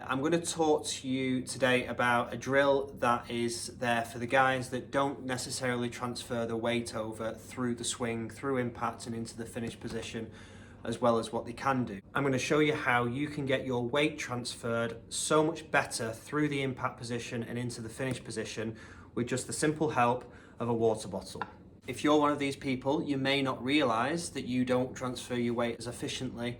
I'm going to talk to you today about a drill that is there for the guys that don't necessarily transfer the weight over through the swing, through impact and into the finish position, as well as what they can do. I'm going to show you how you can get your weight transferred so much better through the impact position and into the finish position with just the simple help of a water bottle. If you're one of these people, you may not realise that you don't transfer your weight as efficiently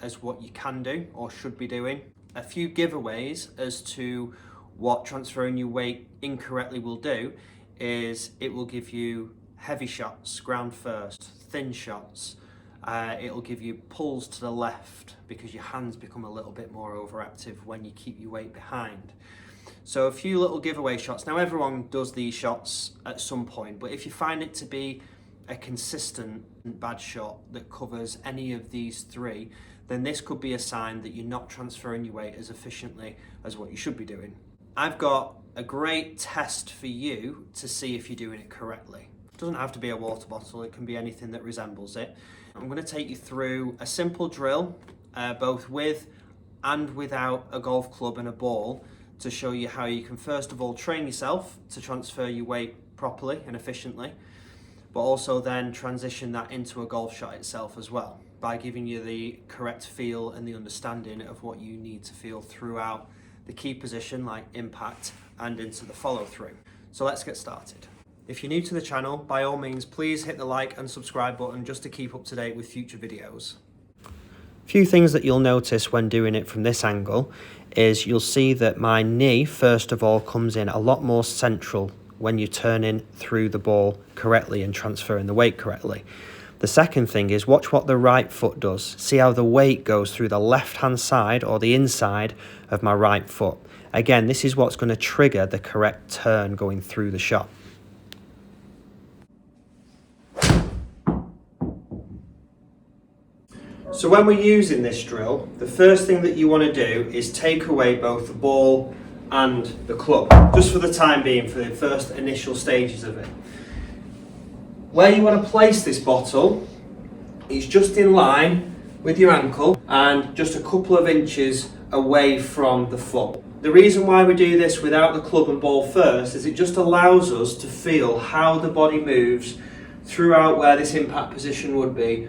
as what you can do or should be doing. A few giveaways as to what transferring your weight incorrectly will do is it will give you heavy shots, ground first, thin shots. It'll give you pulls to the left because your hands become a little bit more overactive when you keep your weight behind. So a few little giveaway shots. Now everyone does these shots at some point, but if you find it to be a consistent bad shot that covers any of these three, then this could be a sign that you're not transferring your weight as efficiently as what you should be doing. I've got a great test for you to see if you're doing it correctly. It doesn't have to be a water bottle, it can be anything that resembles it. I'm going to take you through a simple drill, both with and without a golf club and a ball, to show you how you can first of all train yourself to transfer your weight properly and efficiently, but also then transition that into a golf shot itself as well, by giving you the correct feel and the understanding of what you need to feel throughout the key position like impact and into the follow through. So let's get started. If you're new to the channel, by all means, please hit the like and subscribe button just to keep up to date with future videos. A few things that you'll notice when doing it from this angle is you'll see that my knee, first of all, comes in a lot more central when you're turning through the ball correctly and transferring the weight correctly. The second thing is watch what the right foot does. See how the weight goes through the left-hand side or the inside of my right foot. Again, this is what's going to trigger the correct turn going through the shot. So when we're using this drill, the first thing that you want to do is take away both the ball and the club, just for the time being, for the first initial stages of it. Where you want to place this bottle is just in line with your ankle and just a couple of inches away from the foot. The reason why we do this without the club and ball first is it just allows us to feel how the body moves throughout where this impact position would be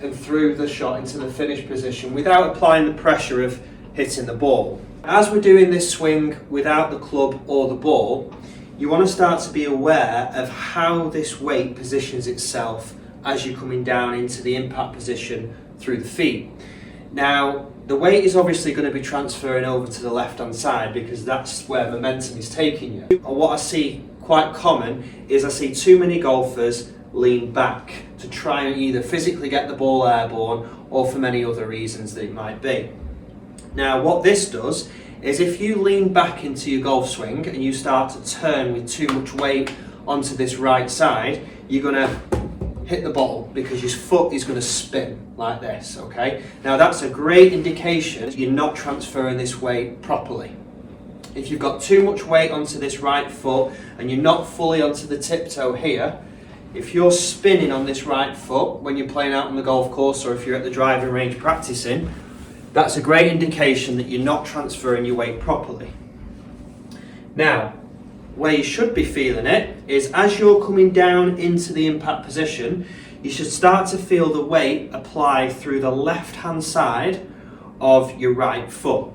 and through the shot into the finish position without applying the pressure of hitting the ball. As we're doing this swing without the club or the ball, you want to start to be aware of how this weight positions itself as you're coming down into the impact position through the feet. Now, the weight is obviously going to be transferring over to the left-hand side because that's where momentum is taking you. And what I see quite common is I see too many golfers lean back to try and either physically get the ball airborne or for many other reasons that it might be. Now, what this does is if you lean back into your golf swing and you start to turn with too much weight onto this right side, you're going to hit the ball because your foot is going to spin like this, okay? Now that's a great indication you're not transferring this weight properly. If you've got too much weight onto this right foot and you're not fully onto the tiptoe here, if you're spinning on this right foot when you're playing out on the golf course or if you're at the driving range practicing, that's a great indication that you're not transferring your weight properly. Now, where you should be feeling it is as you're coming down into the impact position, you should start to feel the weight apply through the left-hand side of your right foot.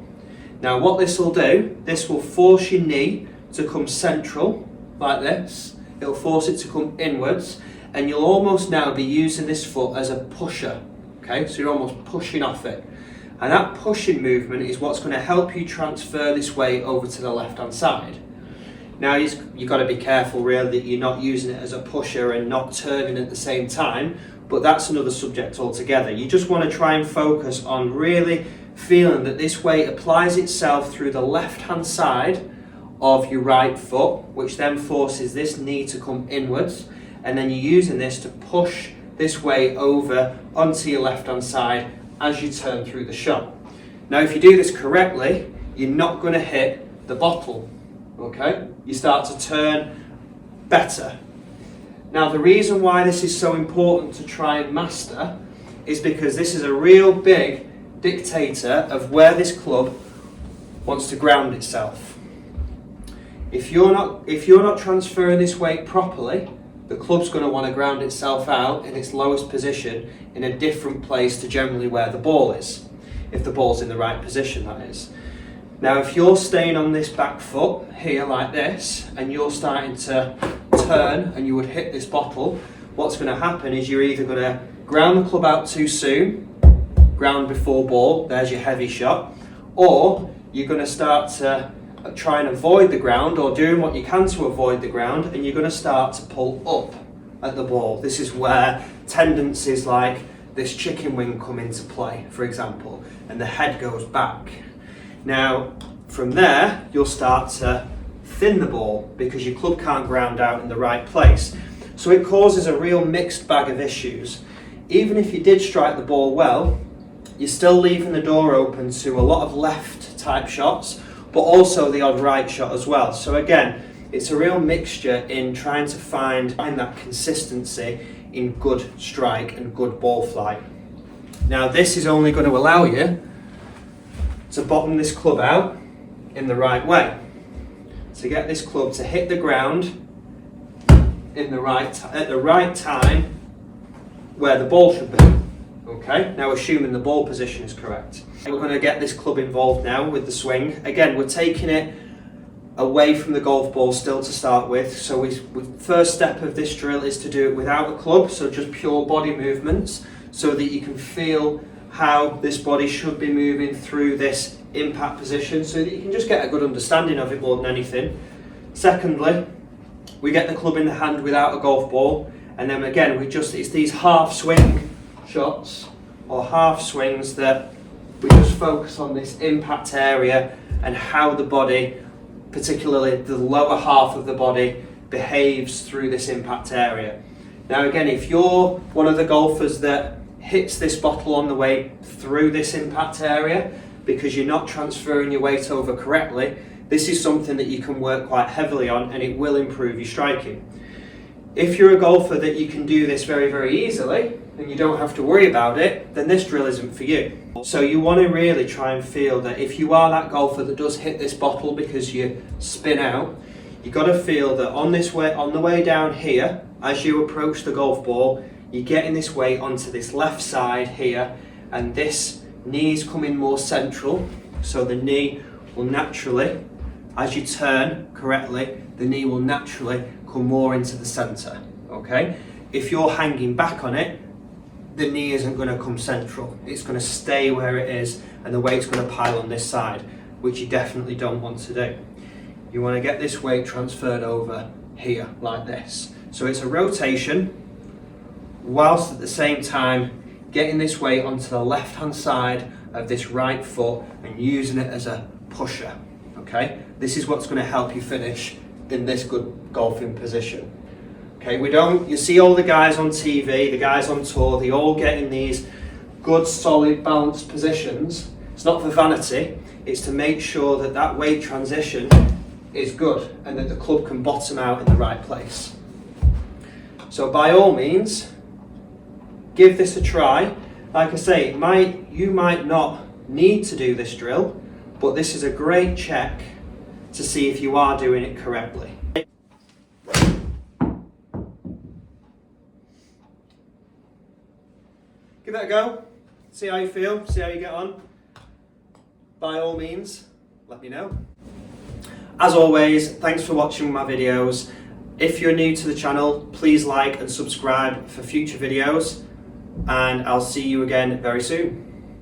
Now, what this will do, this will force your knee to come central like this. It'll force it to come inwards, and you'll almost now be using this foot as a pusher. Okay, so you're almost pushing off it. And that pushing movement is what's going to help you transfer this weight over to the left-hand side. Now, you've got to be careful really that you're not using it as a pusher and not turning at the same time, but that's another subject altogether. You just want to try and focus on really feeling that this weight applies itself through the left-hand side of your right foot, which then forces this knee to come inwards, and then you're using this to push this weight over onto your left-hand side as you turn through the shot. Now, if you do this correctly, you're not going to hit the bottle, okay? You start to turn better. Now, the reason why this is so important to try and master is because this is a real big dictator of where this club wants to ground itself. If you're not transferring this weight properly, the club's going to want to ground itself out in its lowest position in a different place to generally where the ball is, if the ball's in the right position, that is. Now, if you're staying on this back foot here like this, and you're starting to turn and you would hit this bottle, what's going to happen is you're either going to ground the club out too soon, ground before ball, there's your heavy shot, or you're going to start to try and avoid the ground, or doing what you can to avoid the ground, and you're going to start to pull up at the ball. This is where tendencies like this chicken wing come into play, for example, and the head goes back. Now, from there, you'll start to thin the ball because your club can't ground out in the right place. So it causes a real mixed bag of issues. Even if you did strike the ball well, you're still leaving the door open to a lot of left type shots, but also the odd right shot as well. So again, it's a real mixture in trying to find that consistency in good strike and good ball flight. Now, this is only going to allow you to bottom this club out in the right way, to get this club to hit the ground in at the right time where the ball should be. Okay, now assuming the ball position is correct. We're going to get this club involved now with the swing. Again, we're taking it away from the golf ball still to start with. So first step of this drill is to do it without a club, so just pure body movements, so that you can feel how this body should be moving through this impact position, so that you can just get a good understanding of it more than anything. Secondly, we get the club in the hand without a golf ball, and then again it's these half swing shots or half swings that we just focus on this impact area and how the body, particularly the lower half of the body, behaves through this impact area. Now again, if you're one of the golfers that hits this bottle on the way through this impact area because you're not transferring your weight over correctly, this is something that you can work quite heavily on, and it will improve your striking. If you're a golfer that you can do this very, very easily and you don't have to worry about it, then this drill isn't for you. So you want to really try and feel that if you are that golfer that does hit this bottle because you spin out, you've got to feel that on the way down here, as you approach the golf ball, you're getting this weight onto this left side here, and this knee's coming more central, so the knee will naturally, as you turn correctly, the knee will naturally come more into the centre, okay? If you're hanging back on it, the knee isn't going to come central. It's going to stay where it is, and the weight's going to pile on this side, which you definitely don't want to do. You want to get this weight transferred over here, like this. So it's a rotation, whilst at the same time getting this weight onto the left-hand side of this right foot and using it as a pusher, okay? This is what's going to help you finish in this good golfing position. Okay, you see all the guys on TV, the guys on tour, they all get in these good, solid, balanced positions. It's not for vanity, it's to make sure that that weight transition is good and that the club can bottom out in the right place. So by all means, give this a try. Like I say, you might not need to do this drill, but this is a great check to see if you are doing it correctly. Give it a go, see how you feel, see how you get on. By all means, let me know. As always, thanks for watching my videos. If you're new to the channel, please like and subscribe for future videos, and I'll see you again very soon.